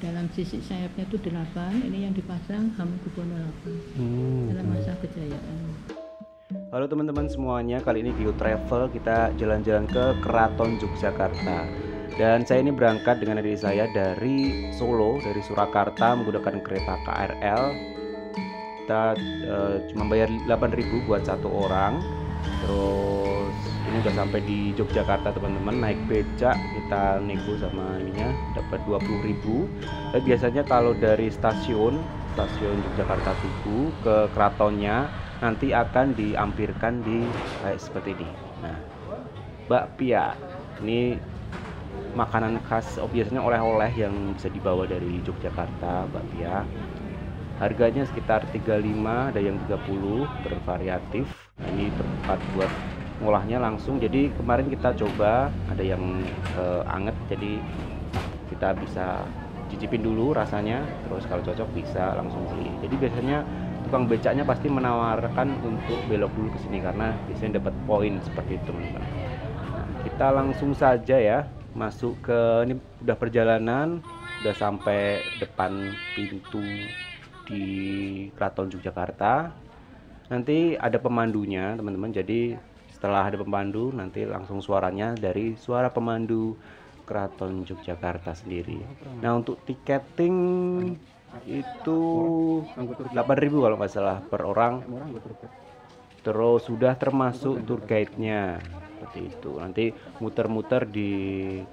dalam sisi sayapnya itu 8, ini yang dipasang Hamengkubuwono 8 dalam masa kejayaan. Halo teman-teman semuanya, kali ini Geo Travel kita jalan-jalan ke Keraton Yogyakarta. Dan saya ini berangkat dengan adik saya dari Solo, dari Surakarta menggunakan kereta KRL. Kita cuma bayar 8.000 buat satu orang. Terus ini udah sampai di Yogyakarta teman-teman, naik becak kita nego sama ininya dapat 20.000. Dan biasanya kalau dari stasiun Yogyakarta Tugu ke keratonnya nanti akan diampirkan di kayak seperti ini. Nah, bakpia ini makanan khas, biasanya oleh-oleh yang bisa dibawa dari Yogyakarta, bakpia. Harganya sekitar 35, ada yang 30, bervariatif. Nah, ini tempat buat ngolahnya langsung. Jadi kemarin kita coba ada yang anget, jadi kita bisa cicipin dulu rasanya, terus kalau cocok bisa langsung beli. Jadi biasanya tukang becaknya pasti menawarkan untuk belok dulu ke sini karena biasanya dapat poin seperti itu teman-teman. Nah, kita langsung saja ya masuk ke ini, udah perjalanan, udah sampai depan pintu di Keraton Yogyakarta. Nanti ada pemandunya teman-teman, jadi setelah ada pemandu nanti langsung suaranya dari suara pemandu Keraton Yogyakarta sendiri. Nah, untuk tiketing itu 8.000 kalau nggak salah per orang. Terus sudah termasuk tour guide-nya seperti itu. Nanti muter-muter di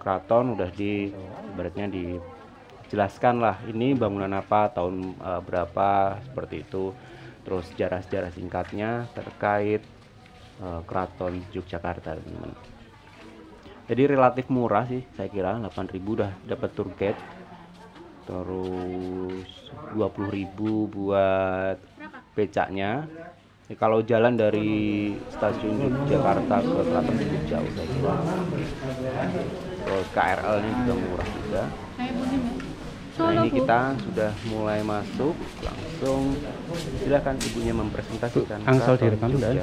keraton udah ibaratnya dijelaskan lah ini bangunan apa, tahun berapa, seperti itu. Terus sejarah-sejarah singkatnya terkait Keraton Yogyakarta teman-teman. Jadi relatif murah sih, saya kira 8.000 udah dapat tour guide. Terus 20.000 buat becaknya. Kalau jalan dari stasiun Jakarta ke Keraton cukup jauh saya kira. Terus KRL-nya juga murah juga. Nah, ini kita sudah mulai masuk, langsung silakan ibunya mempresentasikan. Angsal direkam dan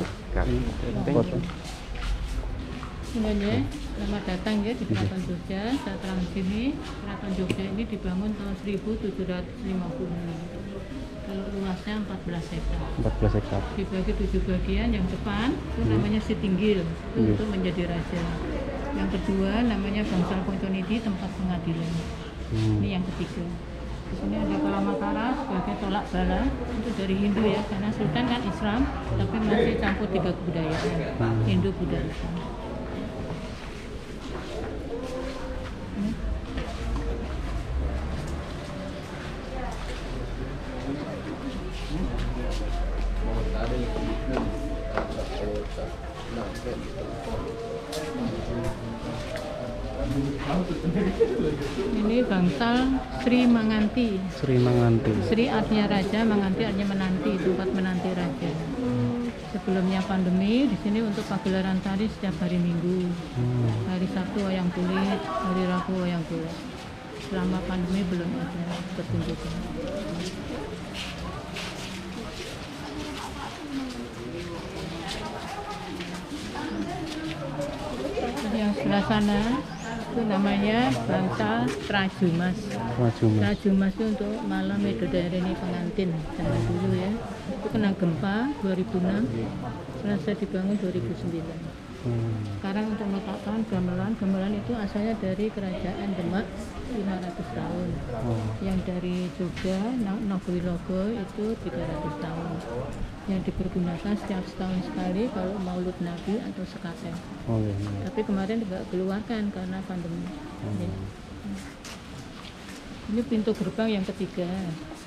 Semuanya, selamat datang ya di Keraton Jogja. Saya terang di sini, Keraton Jogja ini dibangun tahun 1750. Kalau luasnya 14 hektar. 14 hektar. Dibagi 7 bagian. Yang depan itu namanya Sitinggil, untuk menjadi raja. Yang kedua namanya Bangsal Poconidi, tempat pengadilan. Ini yang ketiga. Di sini ada Kalamatara sebagai tolak bala, itu dari Hindu ya, karena Sultan kan Islam, tapi masih campur 3 kebudayaan, Hindu, Buddha, Islam. Ini bangsal Sri Manganti. Sri Manganti. Sri artinya raja, Manganti artinya menanti, tempat menanti raja. Sebelumnya pandemi, di sini untuk pagelaran tari setiap hari Minggu. Hari Sabtu wayang kulit, hari Rabu wayang kulit. Selama pandemi belum ada pertunjukan. Yang sebelah sana itu namanya bangsal Trajumas. Trajumas itu untuk malam Midodareni pengantin zaman dulu ya. Itu kena gempa 2006, selesai dibangun 2009. Sekarang untuk meletakkan gamelan itu asalnya dari kerajaan Demak 500 tahun. Yang dari Jogja, Nogowilogo itu 300 tahun. Yang dipergunakan setiap setahun sekali kalau Maulud Nabi atau sekaten. Tapi kemarin tidak keluarkan karena pandemi. Ini pintu gerbang yang ketiga,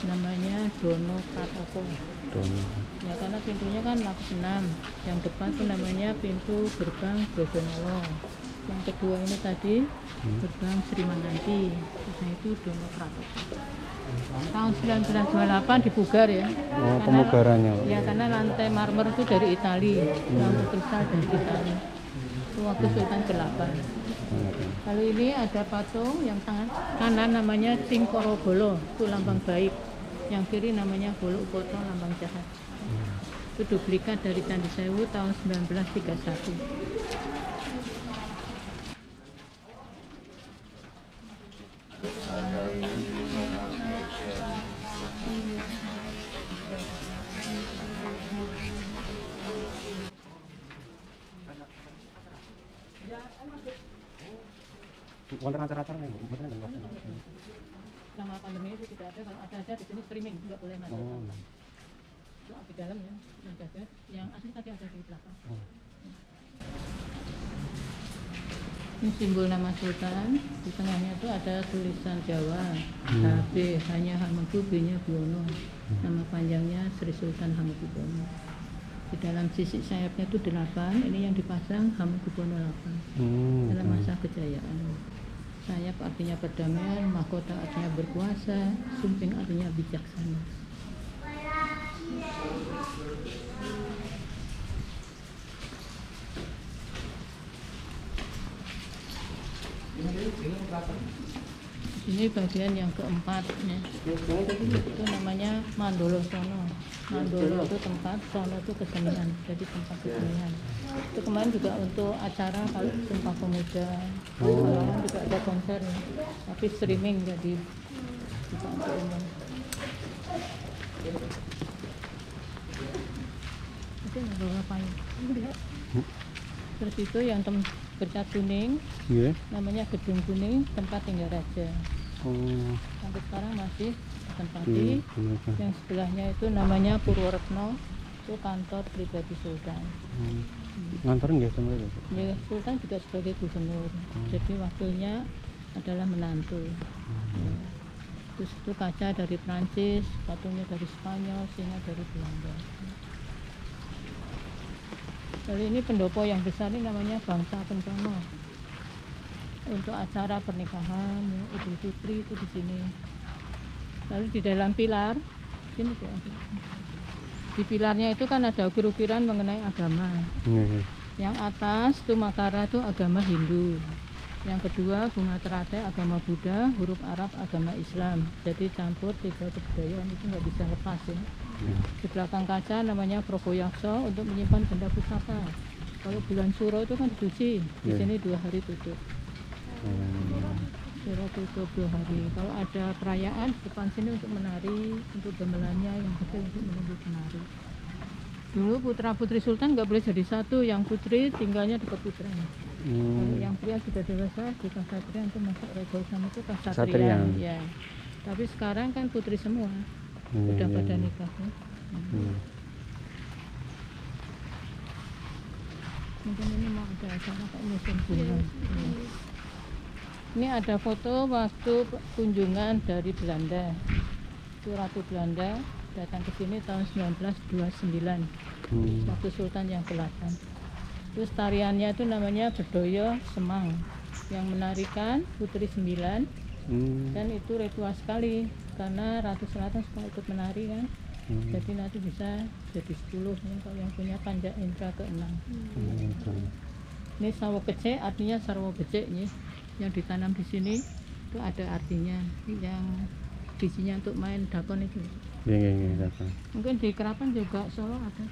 namanya Dono Pratoko. Ya, karena pintunya kan lapis 6. Yang depan itu namanya pintu gerbang Brodonolo. Yang kedua ini tadi gerbang Sri Manganti. Nah, itu Dono Pratoko. Tahun 1928 dipugar ya. Pemugarannya. Ya, karena lantai marmer itu dari Italia, lampu kristal dari Italia. Itu waktu Sultan ke-8. Lalu ini ada patung yang tangan kanan namanya Tingkorobolo, itu lambang baik. Yang kiri namanya Bolo Upoto, lambang jahat. Itu duplikat dari Candi Sewu tahun 1931. konten acara-acara nih, betul nggak? Selama pandemi itu tidak ada, kalau ada di sini streaming, nggak boleh masuk. Itu di dalam ya, yang jaga, yang asli tadi ada di belakang. Ini simbol nama Sultan, di tengahnya itu ada tulisan Jawa, HB, hanya Hamengku, B-nya Buwono, nama panjangnya Sri Sultan Hamengkubuwono. Di dalam sisi sayapnya itu 8, ini yang dipasang Hamengkubuwono 8, dalam masa kejayaan. Sayap artinya perdamaian, mahkota artinya berkuasa, sumping artinya bijaksana. Ini bagian yang keempat ya. Itu namanya Mandolo Sono. Mandolo itu tempat, Sono itu kesenian, jadi tempat kesenian. Itu kemarin juga untuk acara kalau Sumpah Pemuda, kemarin juga ada konser ya. Tapi streaming jadi juga untuk umum. Itu Mandolo ngapain? Terus itu yang bercat kuning, namanya Gedung Kuning, tempat tinggal raja. Sampai sekarang masih ditempati. Yang sebelahnya itu namanya Purworetno, itu kantor pribadi Sultan. Nganterin nggak sama itu? Ya, Sultan juga sebagai gubernur, jadi wakilnya adalah menantu. Ya. Terus itu kaca dari Prancis, patungnya dari Spanyol, singa dari Belanda. Kali ini pendopo yang besar ini namanya Bangsa Pencono. Untuk acara pernikahan, ya, Idul Fitri itu di sini. Lalu di dalam pilar, sini ya. Di pilarnya itu kan ada ukir-ukiran mengenai agama. Yang atas itu Makara itu agama Hindu. Yang kedua bunga teratai agama Buddha, huruf Arab agama Islam. Jadi campur 3 kebudayaan itu nggak bisa lepas ya. Di belakang kaca namanya Proboyakso untuk menyimpan benda pusaka. Kalau bulan Suro itu kan dicuci, di sini 2 hari tutup. Suro tutup 2 hari. Kalau ada perayaan depan sini untuk menari, untuk gamelannya yang kecil untuk menunggu penari. Dulu putra putri Sultan nggak boleh jadi satu, yang putri tinggalnya dekat putranya. Kalau yang pria sudah dewasa di Kasatrian itu masuk Regol sama itu Kasatrian. Ya. Tapi sekarang kan putri semua. Udah pada nikah ya. Mungkin ini mau ada acara kayak musim bunga. Ini ada foto waktu kunjungan dari Belanda. Itu Ratu Belanda datang ke sini tahun 1929. Waktu Sultan yang ke-8. Terus tariannya itu namanya Bedoyo Semang. Yang menarikan Putri 9. Dan itu ritual sekali karena Ratu Selatan suka ikut menari kan. Jadi nanti bisa jadi 10 ya, kalau yang punya panca indera ke-6. Ini sawo kecek artinya sarwo becek nih, yang ditanam di sini itu ada artinya. Yang bijinya untuk main dakon itu. Mungkin di Kerapan juga Solo ada.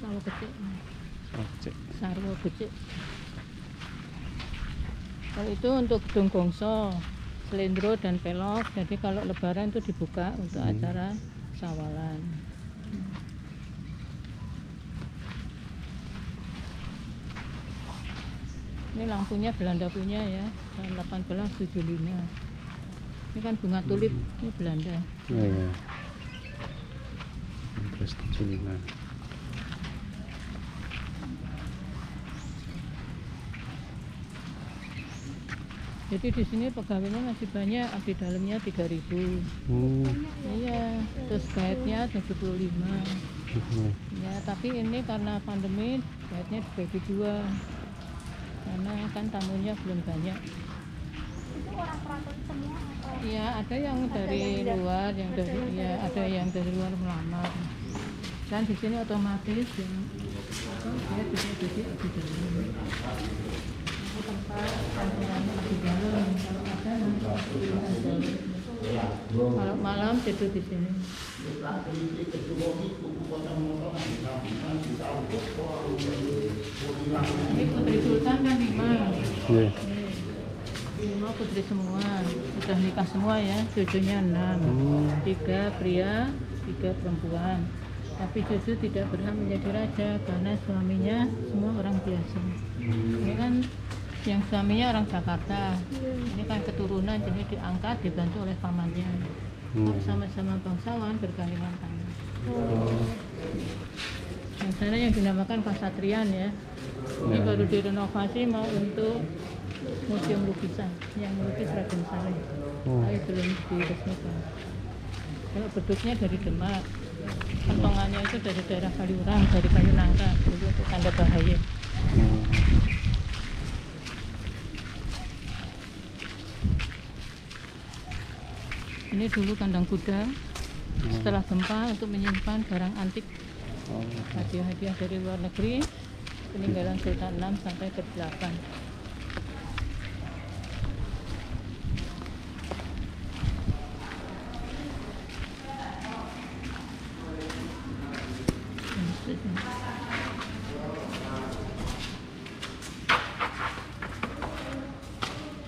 Sawo kecek. Sarwo becek. Kalau itu untuk gedung gongso, selendro dan pelok. Jadi kalau lebaran itu dibuka untuk acara sawalan. Ini lampunya Belanda punya ya, tahun 1875. Ini kan bunga tulip, ini Belanda. Iya. 1875. Jadi di sini pegawainya masih banyak, abdi dalamnya 3.000. Iya, terus guide-nya 75. Ya, tapi ini karena pandemi guide-nya dibagi 2. Karena kan tamunya belum banyak. Itu orang keraton semua atau? Iya, ada yang dari luar, yang dari ya, ada yang dari luar melamar. Dan di sini otomatis yang dia bisa jadi abdi dalam. Tempat kantorannya di dalam, kalau ada nanti di dalam. Kalau malam tidur di sini. Ini Putri Sultan kan 5. 5 putri semua, sudah nikah semua ya, cucunya 6. 3 pria, 3 perempuan. Tapi cucu tidak berhak menjadi raja karena suaminya semua orang biasa. Ini kan Yang suaminya orang Jakarta. Ini kan keturunan, jadi diangkat dibantu oleh pamannya. Sama-sama bangsawan bergandengan tangan. Yang sana yang dinamakan Kasatrian ya. Ini baru direnovasi mau untuk museum lukisan yang melukis Raden Saleh. Tapi belum diresmikan. Kalau beduknya dari Demak, kantongannya itu dari daerah Kaliurang, dari kayu nangka, jadi itu tanda bahaya. Ini dulu kandang kuda, setelah gempa untuk menyimpan barang antik, hadiah-hadiah dari luar negeri, peninggalan Sultan 6 sampai ke 8.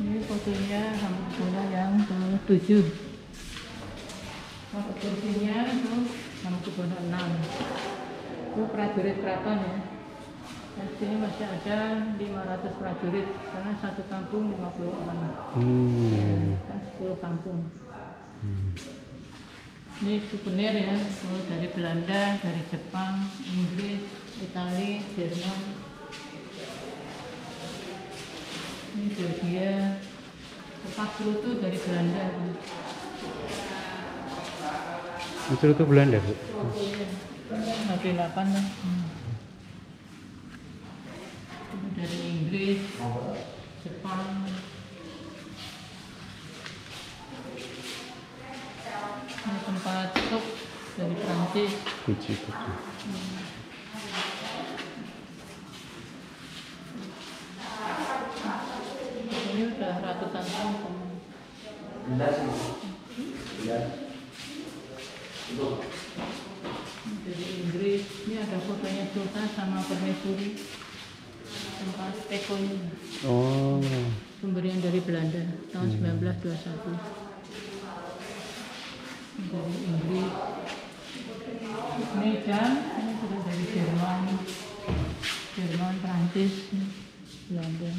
Ini fotonya Hamengkubuwono yang ke-7. Foto kursinya itu Hamengkubuwono 6. Itu prajurit keraton ya. Dan sini masih ada 500 prajurit karena satu kampung 50 orang. Kan 10 kampung. Ini souvenir ya, dari Belanda, dari Jepang, Inggris, Italia, Jerman. Ini Belgia, kertas cerutu dari Belanda. Cerutu Belanda, Bu? Dari 8 lah. Ini dari Inggris, Jepang. Ini tempat sup dari Prancis. Puji. Ini udah ratusan tahun. Dari Inggris, ini ada fotonya Sultan sama Permaisuri. Tempat tekonya. Pemberian dari Belanda tahun 1921. Dari Inggris. Ini jam, ini sudah dari Jerman, Prancis, Belanda.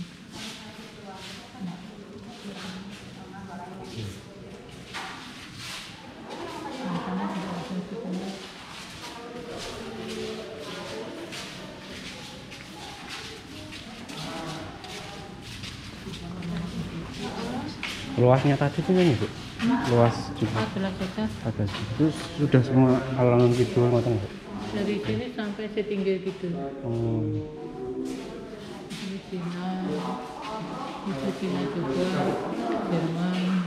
Luasnya tadi itu ini, Bu? Luas juga. 14 hektar. Ada sih. Itu sudah semua alangan kidul ngoten, Bu? Dari sini sampai setinggi gitu. Ini Cina, itu Cina juga, Jerman.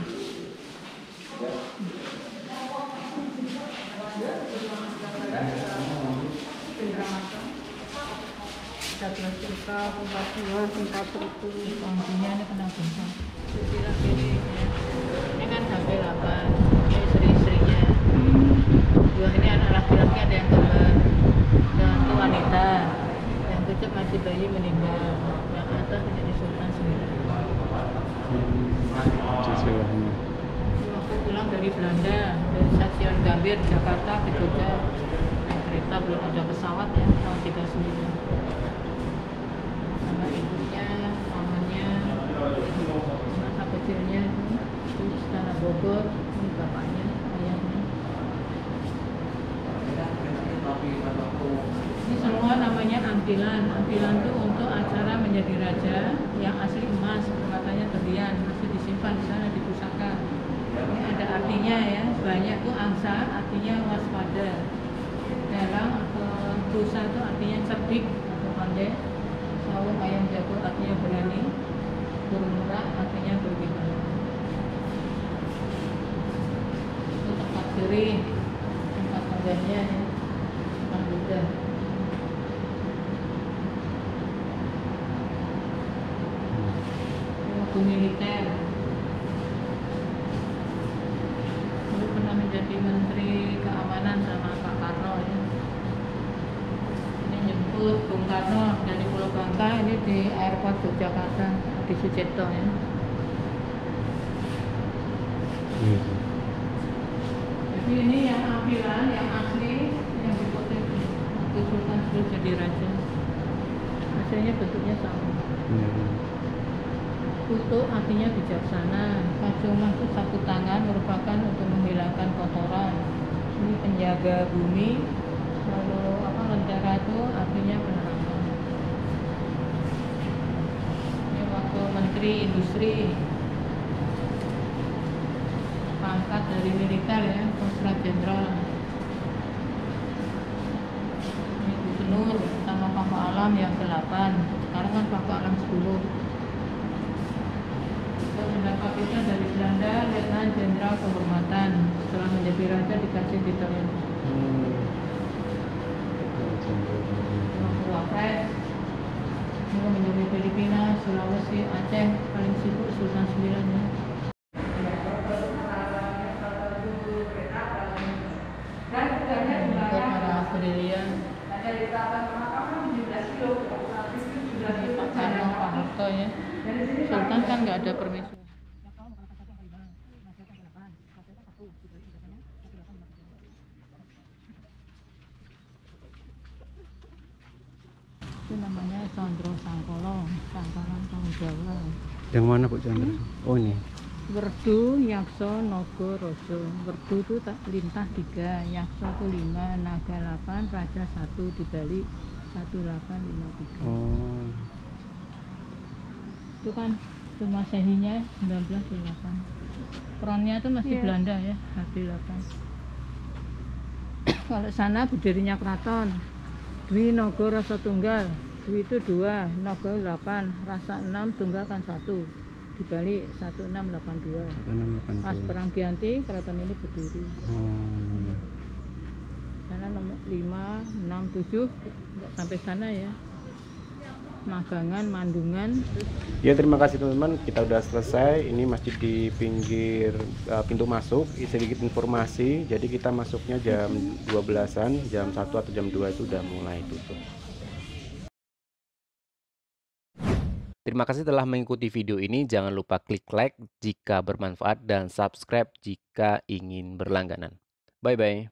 Tempat itu pangkunya ini kena gempa. Sebelah kiri ya. Ini kan sampai 8. Ini istri-istrinya. Dua ini anak laki-laki, ada yang kembar. Yang itu wanita. Yang kecil masih bayi meninggal. Yang atas menjadi Sultan 9. Waktu pulang dari Belanda, dari stasiun Gambir, Jakarta ke Jogja. Naik kereta, belum ada pesawat ya, tahun 39. Sama ibunya, pamannya, masa kecilnya, itu Istana Bogor, ini bapaknya, ayahnya. Ini semua namanya ampilan. Ampilan itu untuk acara menjadi raja yang asli emas, permatanya berlian, masih disimpan di sana di pusaka. Ini ada artinya ya, banyak itu angsa, artinya waspada. Dalang atau rusa itu artinya cerdik atau pandai. Sawung ayam jago artinya berani. Burung merak artinya berguna. Itu tempat kering, tempat tangganya ya, tempat Buddha. Waktu militer. Dulu pernah menjadi Menteri Keamanan sama Pak Karno ya. Ini nyebut Bung Karno dari Pulau Bangka, ini di airport Yogyakarta di Sucipto ya. Jadi ini yang ampilan, yang asli, yang dipotek waktu Sultan sudah jadi raja. Hasilnya bentuknya sama. Kutu artinya bijaksana. Kacuma itu sapu tangan merupakan untuk menghilangkan kotoran. Ini penjaga bumi. Lalu lentera itu artinya penerangan. Ini waktu Menteri Industri, pangkat dari militer ya, Konsrat Jenderal. Ini gubernur sama Pangkal Alam yang ke-8. Sekarang kan Pangkal Alam 10. Mendapat kita dari Belanda, Letnan Jenderal Kehormatan. Setelah menjadi raja dikasih titel ini. Wapres. Ini menjadi Filipina, Sulawesi, Aceh, paling sibuk Sultan 9 ya. Para brilian. Ini Pak Karno, Pak Harto ya. Sultan kan nggak ada permisi. Itu namanya Condro Sangkolo, Sangkalan Kaum Jawa. Yang mana Bu Chandra? Oh ini. Werdu, Yakso, Nogo, Rojo. Werdu itu lintah 3, Yakso itu 5, Naga 8, Raja 1, dibalik 1853. Oh. Itu kan itu Masehinya 1908. Kronnya itu masih Belanda ya, HD8. Kalau sana berdirinya keraton. Dwi Nogo Rasa Tunggal. Dwi itu 2, Nogo 8, Rasa 6, Tunggal kan 1. Dibalik 1682. Pas perang Giyanti, keraton ini berdiri. Sana nomor 5, 6, 7, nggak sampai sana ya. Magangan, Mandungan. Ya, terima kasih teman-teman, kita udah selesai. Ini masjid di pinggir pintu masuk. Sedikit informasi, jadi kita masuknya jam 12-an, jam 1 atau jam 2 itu udah mulai tutup. Terima kasih telah mengikuti video ini. Jangan lupa klik like jika bermanfaat dan subscribe jika ingin berlangganan. Bye-bye.